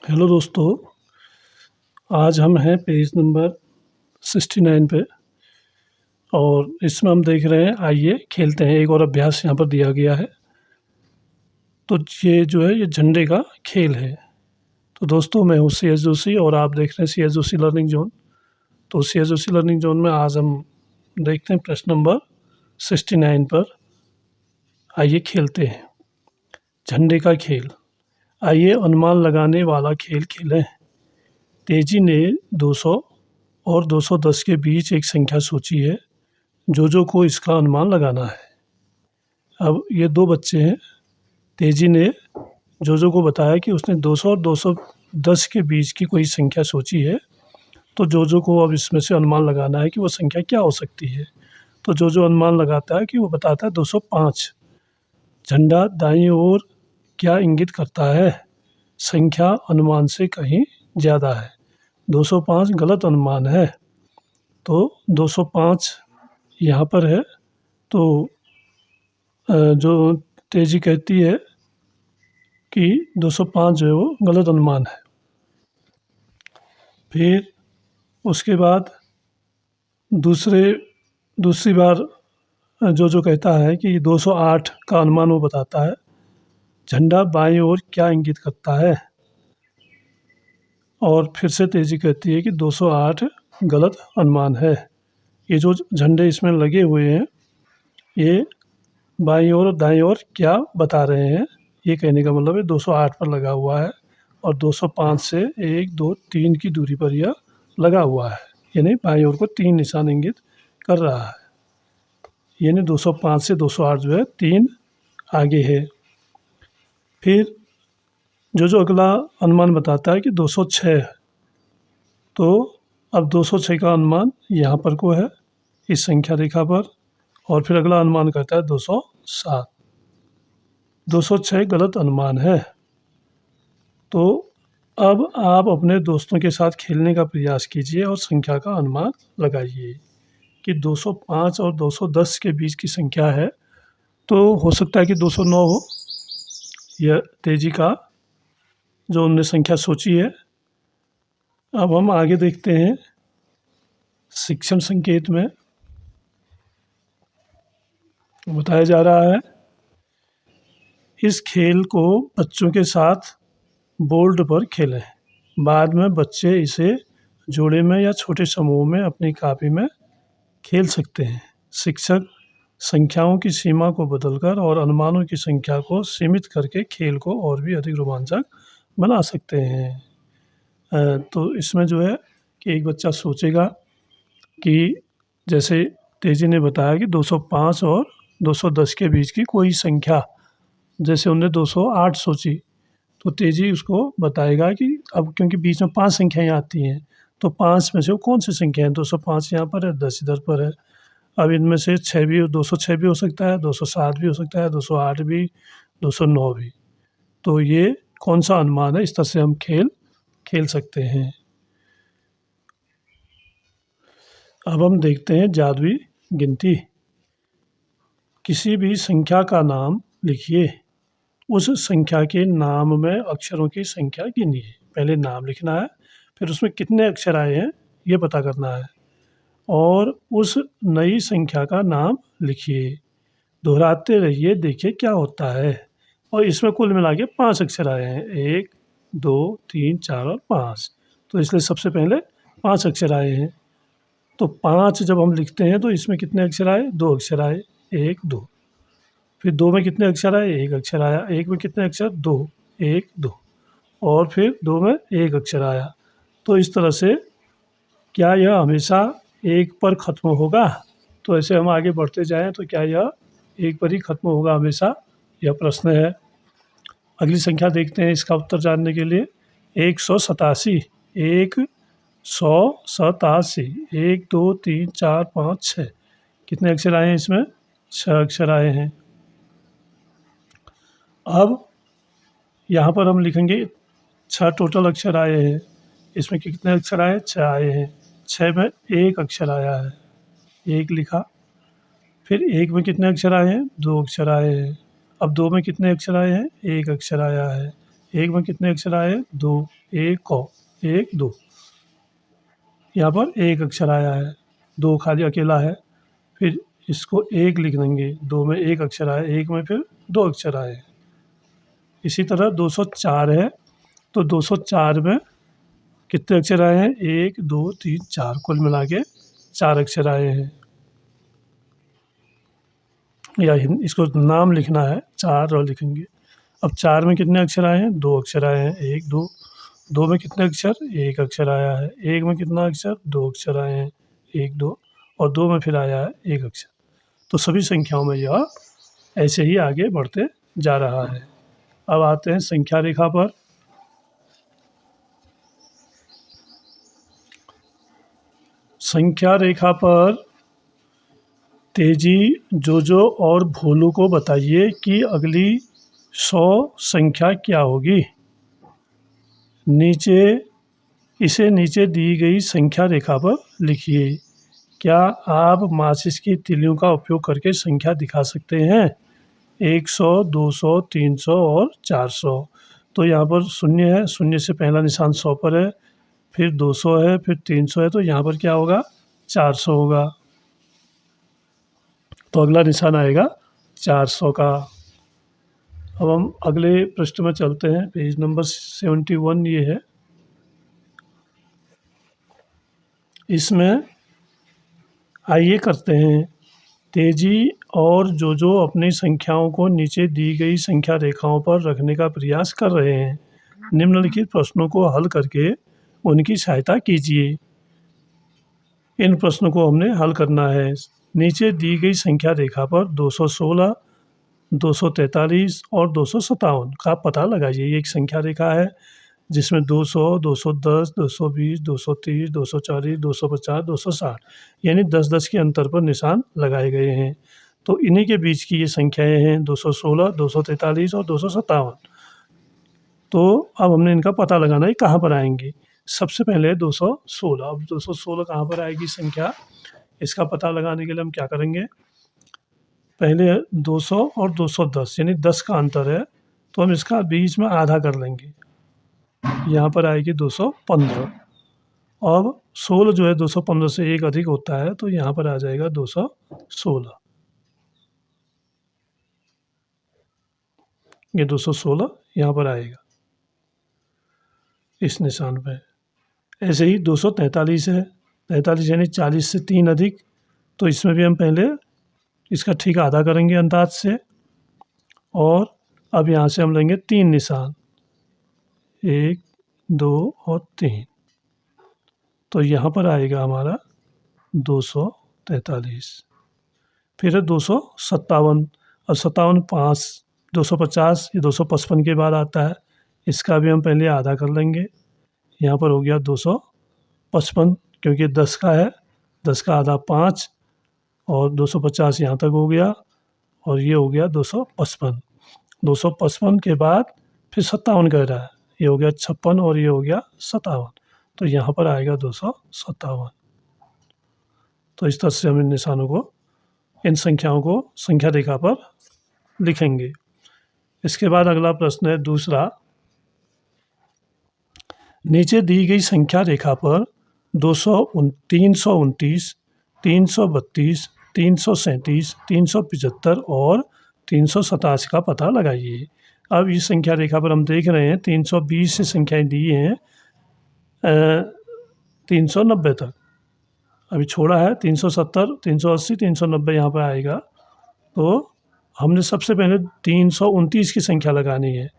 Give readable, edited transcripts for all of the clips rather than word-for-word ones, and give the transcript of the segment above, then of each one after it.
Hello दोस्तों, आज हम हैं पेज नंबर 69 पे और इसमें हम देख रहे हैं, आइए खेलते हैं। एक और अभ्यास यहाँ पर दिया गया है। तो ये जो है ये झंडे का खेल है। तो दोस्तों, मैं हूँ सी एस जोशी और आप देख रहे हैं C S Joshi learning zone. तो C S Joshi learning zone में आज हम देखते हैं प्रश्न नंबर 69 पर। आइए खेलते हैं झंडे का खेल। आइए अनुमान लगाने वाला खेल खेलें। तेजी ने 200 और 210 के बीच एक संख्या सोची है। जोजो को इसका अनुमान लगाना है। अब ये दो बच्चे हैं। तेजी ने जोजो को बताया कि उसने 200 और 210 के बीच की कोई संख्या सोची है। तो जोजो को अब इसमें से अनुमान लगाना है कि वो संख्या क्या हो सकती है। तो जोजो अनुमान लगाता है कि वो बताता है 205। झंडा दाईं ओर क्या इंगित करता है? संख्या अनुमान से कहीं ज़्यादा है। 205 गलत अनुमान है। तो 205 यहाँ पर है। तो जो तेजी कहती है कि 205 जो है वो गलत अनुमान है। फिर उसके बाद दूसरी बार जो कहता है कि 208 का अनुमान वो बताता है। झंडा बाईं ओर क्या इंगित करता है? और फिर से तेजी कहती है कि 208 गलत अनुमान है। ये जो झंडे इसमें लगे हुए हैं, ये बाईं ओर और दाईं ओर क्या बता रहे हैं? ये कहने का मतलब है 208 पर लगा हुआ है और 205 से 1, 2, 3 की दूरी पर यह लगा हुआ है। यानी बाईं ओर को 3 निशान इंगित कर रहा है। यानी 205 से 208 जो है 3 आगे है। फिर जो अगला अनुमान बताता है कि 206 है। तो अब 206 का अनुमान यहाँ पर को है, इस संख्या रेखा पर। और फिर अगला अनुमान करता है 207। 206 गलत अनुमान है। तो अब आप अपने दोस्तों के साथ खेलने का प्रयास कीजिए और संख्या का अनुमान लगाइए कि 205 और 210 के बीच की संख्या है। तो हो सकता है कि 209 हो। यह तेजी का जो उनने संख्या सोची है। अब हम आगे देखते हैं शिक्षण संकेत में बताया जा रहा है, इस खेल को बच्चों के साथ बोर्ड पर खेलें। बाद में बच्चे इसे जोड़े में या छोटे समूह में अपनी कॉपी में खेल सकते हैं। शिक्षक संख्याओं की सीमा को बदलकर और अनुमानों की संख्या को सीमित करके खेल को और भी अधिक रोमांचक बना सकते हैं। तो इसमें जो है कि एक बच्चा सोचेगा कि जैसे तेजी ने बताया कि 205 और 210 के बीच की कोई संख्या, जैसे उनने 208 सोची, तो तेजी उसको बताएगा कि अब क्योंकि बीच में 5 संख्याएँ आती हैं, तो 5 में से वो कौन सी संख्या है? 205 यहाँ पर है, 10 इधर पर है। अब इनमें से 6 भी 206 भी हो सकता है, 207 भी हो सकता है, 208 भी, 209 भी। तो ये कौन-सा अनुमान है? इस तरह से हम खेल खेल सकते हैं। अब हम देखते हैं जादुई गिनती। किसी भी संख्या का नाम लिखिए। उस संख्या के नाम में अक्षरों की संख्या गिनिए। पहले नाम लिखना है, फिर उसमें कितने अक्षर आए हैं ये पता करना है और उस नई संख्या का नाम लिखिए। दोहराते रहिए, देखिए क्या होता है। और इसमें कुल मिला के 5 अक्षर आए हैं, 1, 2, 3, 4 और 5। तो इसलिए सबसे पहले 5 अक्षर आए हैं। तो 5 जब हम लिखते हैं तो इसमें कितने अक्षर आए? 2 अक्षर आए, 1, 2। फिर 2 में कितने अक्षर आए? 1 अक्षर आया। 1 में कितने अक्षर? 2, 1, 2। और फिर 2 में 1 अक्षर आया। तो इस तरह से क्या यह हमेशा 1 पर ख़त्म होगा? तो ऐसे हम आगे बढ़ते जाएँ तो क्या यह 1 पर ही ख़त्म होगा हमेशा? यह प्रश्न है। अगली संख्या देखते हैं इसका उत्तर जानने के लिए। 187। 187। 1, 2, 3, 4, 5, 6। कितने अक्षर आए हैं इसमें? 6 अक्षर आए हैं। अब यहाँ पर हम लिखेंगे 6 टोटल अक्षर आए हैं। इसमें कितने अक्षर आए? 6 आए हैं। 6 में 1 अक्षर आया है, 1 लिखा। फिर 1 में कितने अक्षर आए हैं? 2 अक्षर आए हैं। अब 2 में कितने अक्षर आए हैं? 1 अक्षर आया है। एक में कितने अक्षर आए? 2, एक को 1 2, यहाँ पर एक अक्षर आया है, 2 खाली अकेला है, फिर इसको 1 लिख देंगे, 2 में एक अक्षर आया, 1 में फिर 2 अक्षर आए। इसी तरह 204 है, तो 204 में कितने अक्षर आए हैं? 1 2 3 4, कुल मिला के 4 अक्षर आए हैं। या इसको नाम लिखना है, 4 और लिखेंगे। अब 4 में कितने अक्षर आए हैं? 2 अक्षर आए हैं, 1 2। 2 में कितने अक्षर? 1 अक्षर आया है। 1 में कितना अक्षर? 2 अक्षर आए हैं, 1 2, और 2 में फिर आया है 1 अक्षर। तो सभी संख्याओं में यह ऐसे ही आगे बढ़ते जा रहा है। अब आते हैं संख्या रेखा पर। संख्या रेखा पर तेजी, जोजो और भोलू को बताइए कि अगली 100 संख्या क्या होगी। इसे नीचे दी गई संख्या रेखा पर लिखिए। क्या आप माचिस की तीलियों का उपयोग करके संख्या दिखा सकते हैं? 100, 200, 300 और 400। तो यहाँ पर शून्य है, शून्य से पहला निशान 100 पर है, फिर 200 है, फिर 300 है, तो यहाँ पर क्या होगा? 400 होगा। तो अगला निशान आएगा 400 का। अब हम अगले पृष्ठ में चलते हैं, पेज नंबर 71 ये है। इसमें आइए करते हैं। तेजी और जोजो अपनी संख्याओं को नीचे दी गई संख्या रेखाओं पर रखने का प्रयास कर रहे हैं। निम्नलिखित प्रश्नों को हल करके उनकी सहायता कीजिए। इन प्रश्नों को हमने हल करना है। नीचे दी गई संख्या रेखा पर 216, 243 और 257 का पता लगाइए। ये एक संख्या रेखा है जिसमें 200, 210, 220, 230, 240, 250, 260 यानी 10-10 के अंतर पर निशान लगाए गए हैं। तो इन्हीं के बीच की ये संख्याएं हैं 216, 243 और 257। तो अब हमने इनका पता लगाना है कहाँ पर आएंगी। सबसे पहले 216। अब 216 कहाँ पर आएगी संख्या, इसका पता लगाने के लिए हम क्या करेंगे? पहले 200 और 210 यानी 10 का अंतर है, तो हम इसका बीच में आधा कर लेंगे, यहाँ पर आएगी 215। अब 16 जो है 215 से एक अधिक होता है, तो यहाँ पर आ जाएगा 216। ये 216 यहाँ पर आएगा इस निशान पे। ऐसे ही 243 है, 43 यानी 40 से 3 अधिक, तो इसमें भी हम पहले इसका ठीक आधा करेंगे अंदाज से, और अब यहाँ से हम लेंगे 3 निशान, 1 2 और 3, तो यहाँ पर आएगा हमारा 243। फिर है 257। अब 57 5, 250 ये 255 के बाद आता है, इसका भी हम पहले आधा कर लेंगे, यहाँ पर हो गया 255, क्योंकि 10 का है, 10 का आधा 5, और 250 यहाँ तक हो गया, और ये हो गया 255। 255 के बाद फिर 57 कह रहा है, ये हो गया 56 और ये हो गया 57, तो यहाँ पर आएगा 257। तो इस तरह से हम इन निशानों को, इन संख्याओं को संख्या रेखा पर लिखेंगे। इसके बाद अगला प्रश्न है दूसरा। नीचे दी गई संख्या रेखा पर 329, 332, 337, 375 और 387 का पता लगाइए। अब इस संख्या रेखा पर हम देख रहे हैं 320 से संख्याएं दी हैं 390 तक, अभी छोड़ा है 370, 380, 390 यहाँ पर आएगा। तो हमने सबसे पहले 329 की संख्या लगानी है।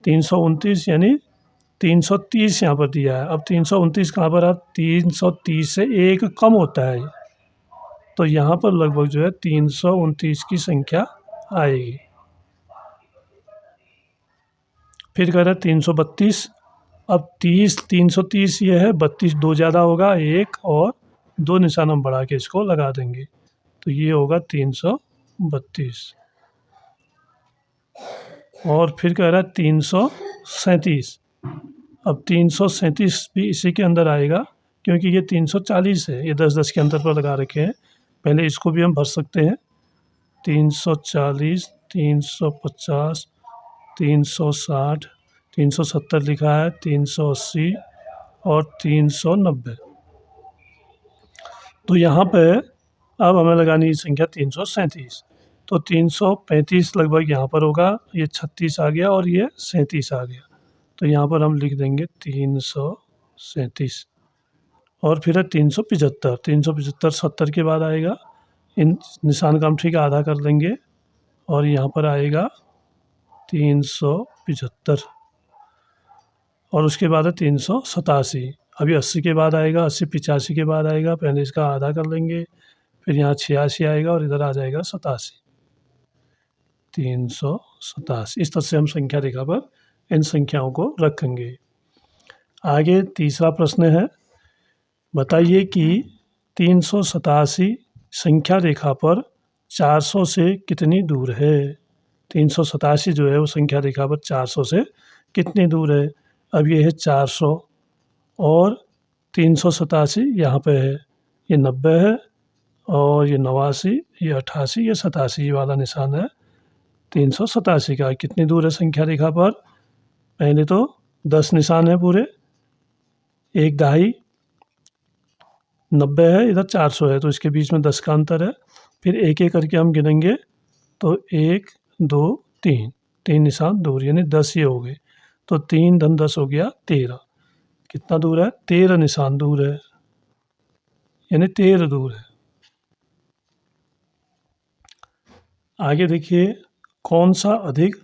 329 यानी 330 यहाँ पर दिया है। अब 329 कहाँ पर है? 330 से एक कम होता है, तो यहाँ पर लगभग जो है 329 की संख्या आएगी। फिर कह रहा है 332। अब 330 ये है, 32 दो ज़्यादा होगा, एक और 2 निशान हम बढ़ा के इसको लगा देंगे, तो ये होगा 332। और फिर कह रहा है 337। अब 337 भी इसी के अंदर आएगा, क्योंकि ये 340 है, ये 10-10 के अंतर पर लगा रखे हैं। पहले इसको भी हम भर सकते हैं, 340, 350, 360, 370 लिखा है, 380 और 390। तो यहाँ पे अब हमें लगानी है संख्या 337। तो 335 लगभग यहाँ पर होगा, ये 36 आ गया और ये 37 आ गया। तो यहाँ पर हम लिख देंगे 337 और फिर है 375। 375 70 के बाद आएगा, इन निशान का हम ठीक आधा कर लेंगे और यहाँ पर आएगा 375 और उसके बाद है 387। अभी 80 के बाद आएगा, 80 85 के बाद आएगा, पहले इसका आधा कर लेंगे, फिर यहाँ 86 आएगा और इधर आ जाएगा 87, 387। इस तरह से हम संख्या रेखा पर इन संख्याओं को रखेंगे। आगे तीसरा प्रश्न है, बताइए कि 387 संख्या रेखा पर 400 से कितनी दूर है। 387 जो है वो संख्या रेखा पर 400 से कितनी दूर है। अब ये है 400 और 387 यहाँ पे है, ये 90 है और ये 89, ये 88, ये 87 वाला निशान है 387 का। कितनी दूर है संख्या रेखा पर। पहले तो 10 निशान है पूरे, एक दहाई 90 है, इधर 400 है, तो इसके बीच में 10 का अंतर है। फिर एक एक करके हम गिनेंगे तो 1 2 3, 3 निशान दूर, यानी 10 ये हो गए। तो 3 धन 10 हो गया 13। कितना दूर है, 13 निशान दूर है, यानी 13 दूर है। आगे देखिए, कौन सा अधिक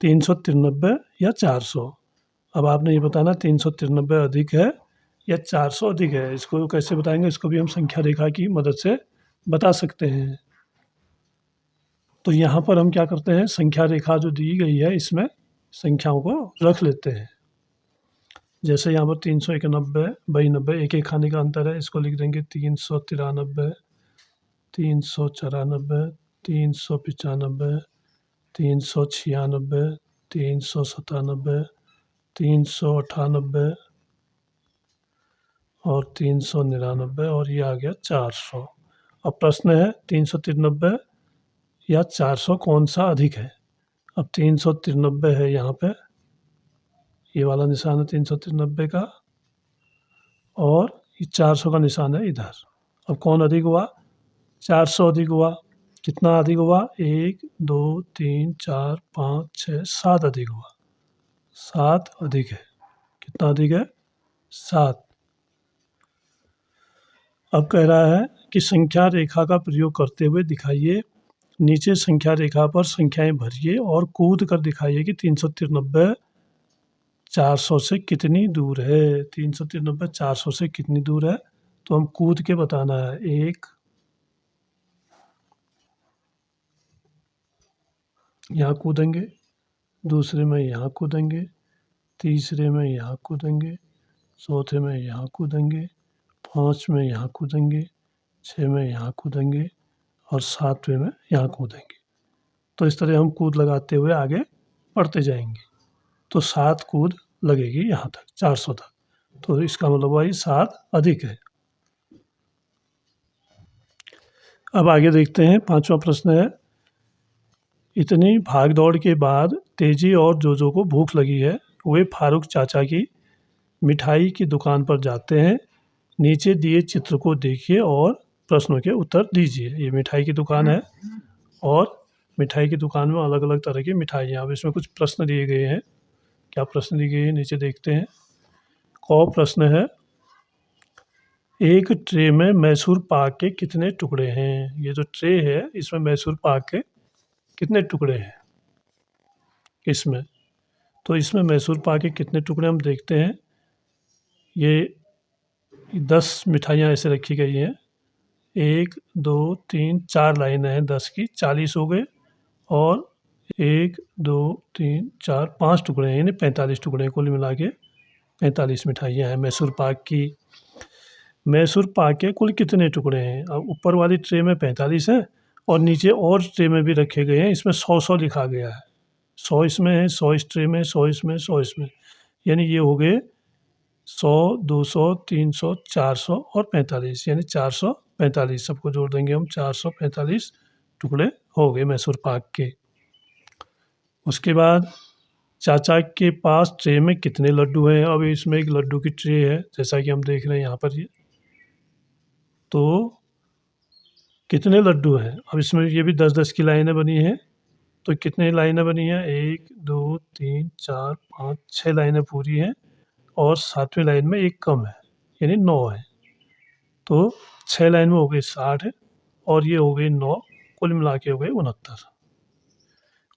393 या 400। अब आपने ये बताना 393 अधिक है या 400 अधिक है। इसको कैसे बताएंगे, इसको भी हम संख्या रेखा की मदद से बता सकते हैं। तो यहाँ पर हम क्या करते हैं, संख्या रेखा जो दी गई है इसमें संख्याओं को रख लेते हैं। जैसे यहाँ पर 391 बाई 90, एक एक खाने का अंतर है, इसको लिख देंगे 393, 394, 395, 396, 397, 398 और 399 और ये आ गया 400। अब प्रश्न है 393 या 400 कौन सा अधिक है। अब 393 है यहाँ पे, ये वाला निशान है 393 का, और ये 400 का निशान है इधर। अब कौन अधिक हुआ, 400 अधिक हुआ। कितना अधिक हुआ, 1 2 3 4 5 6 7 अधिक हुआ, 7 अधिक है। कितना अधिक है, 7। अब कह रहा है कि संख्या रेखा का प्रयोग करते हुए दिखाइए, नीचे संख्या रेखा पर संख्याएं भरिए और कूद कर दिखाइए कि 393 400 से कितनी दूर है। 393 400 से कितनी दूर है, तो हम कूद के बताना है। एक यहाँ कूदेंगे, दूसरे में यहाँ कूदेंगे, तीसरे में यहाँ कूदेंगे, चौथे में यहाँ कूदेंगे, 5 में यहाँ कूदेंगे, 6 में यहाँ कूदेंगे और 7वें में यहाँ कूदेंगे। तो इस तरह हम कूद लगाते हुए आगे बढ़ते जाएंगे। तो 7 कूद लगेगी यहाँ तक, 400 तक। तो इसका मतलब वही 7 अधिक है। अब आगे देखते हैं, 5वां प्रश्न है, इतनी भाग दौड़ के बाद तेजी और जोजो को भूख लगी है। वे फारूक चाचा की मिठाई की दुकान पर जाते हैं। नीचे दिए चित्र को देखिए और प्रश्नों के उत्तर दीजिए। ये मिठाई की दुकान है और मिठाई की दुकान में अलग अलग तरह की मिठाइयाँ। अब इसमें कुछ प्रश्न दिए गए हैं, क्या प्रश्न दिए गए हैं नीचे देखते हैं। क प्रश्न है, एक ट्रे में मैसूर पाक के कितने टुकड़े हैं। ये जो ट्रे है इसमें मैसूर पाक के कितने टुकड़े हैं इसमें। तो इसमें मैसूर पाक के कितने टुकड़े हम देखते हैं। ये 10 मिठाइयाँ ऐसे रखी गई हैं, 1 2 3 4 लाइनें हैं 10 की, 40 हो गए। और 1 2 3 4 5 टुकड़े हैं, यानी 45 टुकड़े हैं। कुल मिला के 45 मिठाइयाँ हैं मैसूर पाक की। मैसूर पाक के कुल कितने टुकड़े हैं। अब ऊपर वाली ट्रे में 45 है और नीचे और ट्रे में भी रखे गए हैं, इसमें 100 लिखा गया है। 100 इसमें है, 100 इस ट्रे में, 100 इसमें, 100 इसमें, यानी ये हो गए 100 200 300 400 और 45, यानी 445। सबको जोड़ देंगे हम, 445 टुकड़े हो गए मैसूर पाक के। उसके बाद चाचा के पास ट्रे में कितने लड्डू हैं। अब इसमें एक लड्डू की ट्रे है, जैसा कि हम देख रहे हैं यहाँ पर ये। तो कितने लड्डू हैं, अब इसमें ये भी 10-10 की लाइनें बनी हैं। तो कितनी लाइनें बनी हैं, 1 2 3 4 5 6 लाइनें पूरी हैं और 7वीं लाइन में एक कम है, यानी 9 है। तो 6 लाइन में हो गई 60 और ये हो गई 9, कुल मिला के हो गए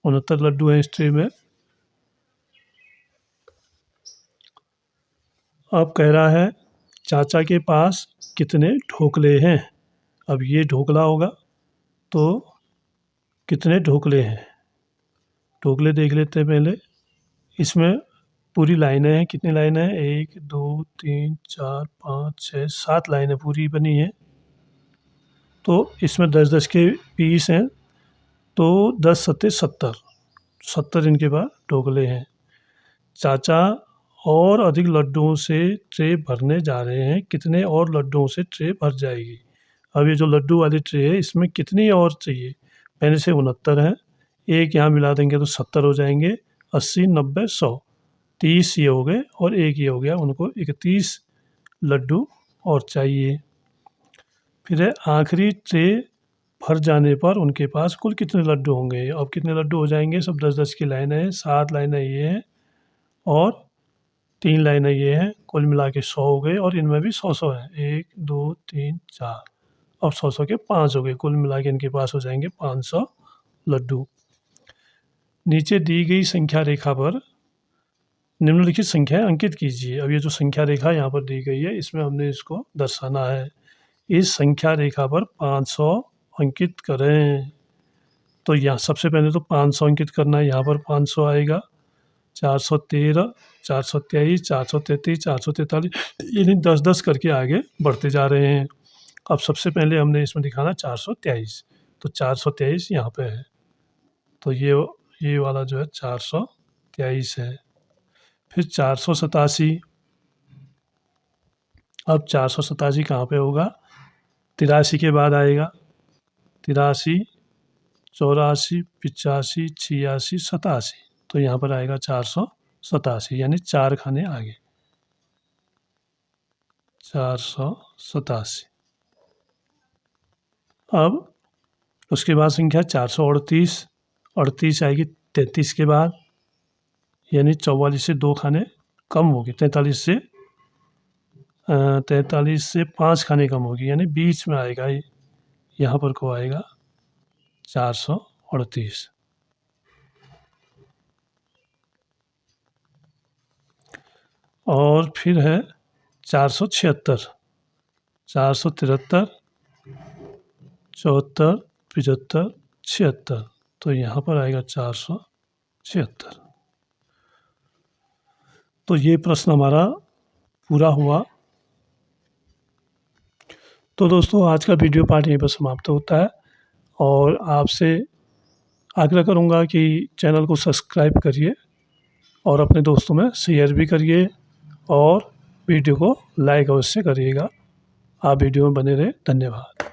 69 लड्डू हैं इस ट्रे में। अब कह रहा है चाचा के पास कितने ढोकले हैं। अब ये ढोकला होगा, तो कितने ढोकले हैं, ढोकले देख लेते हैं पहले। इसमें पूरी लाइनें हैं, कितनी लाइनें हैं, 1 2 3 4 5 6 7 लाइनें पूरी बनी हैं। तो इसमें 10-10 के पीस हैं, तो 10 सत्ते 70 इनके पास ढोकले हैं। चाचा और अधिक लड्डुओं से ट्रे भरने जा रहे हैं, कितने और लड्डुओं से ट्रे भर जाएगी। अब ये जो लड्डू वाली ट्रे है, इसमें कितनी और चाहिए, पहले से 69 हैं, एक यहाँ मिला देंगे तो 70 हो जाएंगे, 80 90 100, 30 ये हो गए और एक ये हो गया, उनको 31 लड्डू और चाहिए। फिर है आखिरी ट्रे भर जाने पर उनके पास कुल कितने लड्डू होंगे। अब कितने लड्डू हो जाएंगे, सब 10-10 की लाइनें हैं, 7 लाइनें ये हैं और 3 लाइनें ये हैं, कुल मिला के 100 हो गए और इनमें भी 100 हैं, 1 2 3 4, अब 100 के 5 हो गए, कुल मिला के इनके पास हो जाएंगे 500 लड्डू। नीचे दी गई संख्या रेखा पर निम्नलिखित संख्याएं अंकित कीजिए। अब ये जो संख्या रेखा यहाँ पर दी गई है, इसमें हमने इसको दर्शाना है। इस संख्या रेखा पर 500 अंकित करें। तो यहाँ सबसे पहले तो 500 अंकित करना है, यहाँ पर 500 आएगा, 413 423 433 443, यानी 10-10 करके आगे बढ़ते जा रहे हैं। अब सबसे पहले हमने इसमें दिखाना 423, तो 423 यहाँ पे है, तो ये वाला जो है 423 है। फिर 487, अब 487 कहाँ पे होगा, 83 के बाद आएगा, 83 84 85 86 87, तो यहाँ पर आएगा 487, यानी 4 खाने आगे, 487। अब उसके बाद संख्या 438, 38 आएगी 33 के बाद, यानी 44 से 2 खाने कम होगी, 43 से 5 खाने कम होगी, यानी बीच में आएगा, यहाँ पर को आएगा 438। और फिर है 476, 473 74 75 76, तो यहाँ पर आएगा 476। तो ये प्रश्न हमारा पूरा हुआ। तो दोस्तों आज का वीडियो पार्ट यहीं पर समाप्त होता है और आपसे आग्रह करूँगा कि चैनल को सब्सक्राइब करिए और अपने दोस्तों में शेयर भी करिए और वीडियो को लाइक अवश्य करिएगा। आप वीडियो में बने रहें, धन्यवाद।